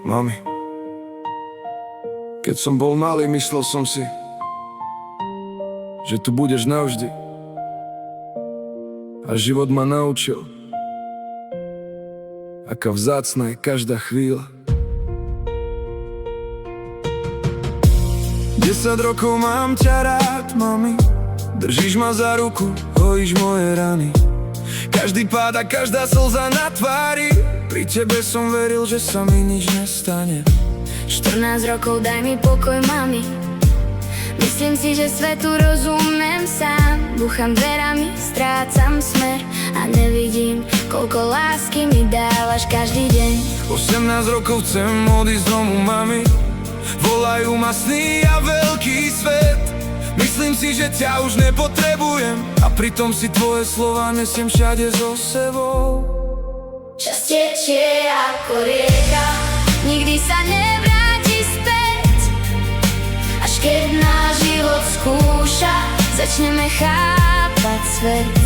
Mami, keď som bol malý, myslel som si, že tu budeš navždy. A život ma naučil, aká vzácna je každá chvíľa. 10 rokov mám ťa rád, mami. Držíš ma za ruku, hojíš moje rany. Každý pád a každá slza na tvári. Pri tebe som veril, že sa mi nič nestane. 14 rokov, daj mi pokoj, mami. Myslím si, že svetu rozumiem sám. Búcham dverami, strácam smer a nevidím, koľko lásky mi dávaš každý deň. 18 rokov chcem odísť z domu, mami. Volajú ma sny a veľký svet. Myslím si, že ťa už nepotrebujem, a pritom si tvoje slova nesiem všade so sebou. Čas tečie ako rieka, nikdy sa nevráti späť. Až keď náš život skúša, začneme chápať svet.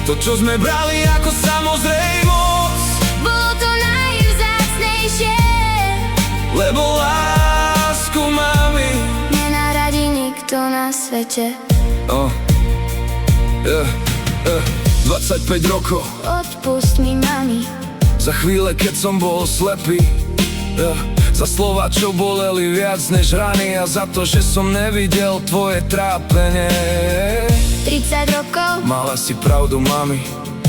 To, čo sme brali ako samozrejmosť, Bolo to najvzácnejšie, lebo lásku máme. nenahradí nikto na svete. 25 rokov, Odpust mi, mami. za chvíle, keď som bol slepý, za slova, čo boleli viac než rany, a za to, že som nevidel tvoje trápenie. 30 rokov, Mala si pravdu, mami.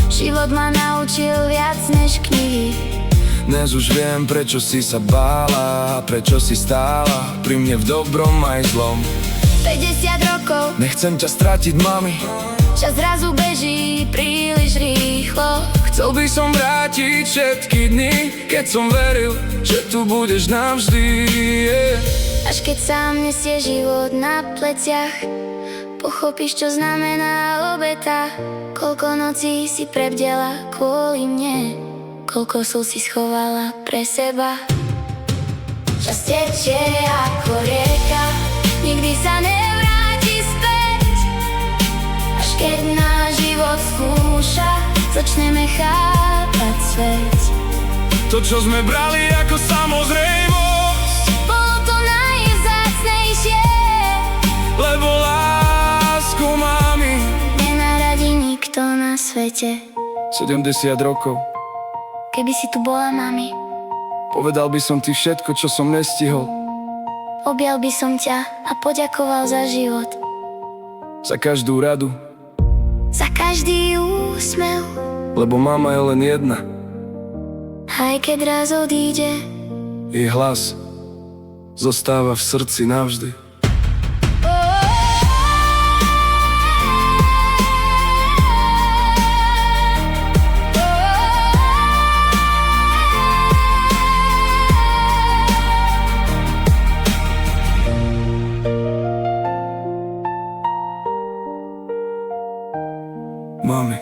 život ma naučil viac než knihy. Dnes už viem, prečo si sa bála, prečo si stála pri mne v dobrom aj zlom. 50 rokov, Nechcem ťa stratiť, mami. čas zrazu beží príliš rýchlo. Chcel by som vrátiť všetky dny, keď som veril, že tu budeš navždy, Až keď sám nesie život na pleciach, pochopíš, čo znamená obeta. Koľko nocí si prebdela kvôli mne, koľko slz si schovala pre seba. Čas tečie ako rieka, nikdy sa nevráti späť. Až keď náš život skúša, začneme chápať svet. To, čo sme brali ako samozrejmosť, Bolo to najvzácnejšie, lebo lásku máme. nenahradí nikto na svete. 70 rokov, Keby si tu bola, mami, povedal by som ti všetko, čo som nestihol. objal by som ťa a poďakoval za život. Za každú radu, Za každý úsmev, lebo mama je len jedna. aj keď raz odíde. Jej hlas zostáva v srdci navždy. Mami.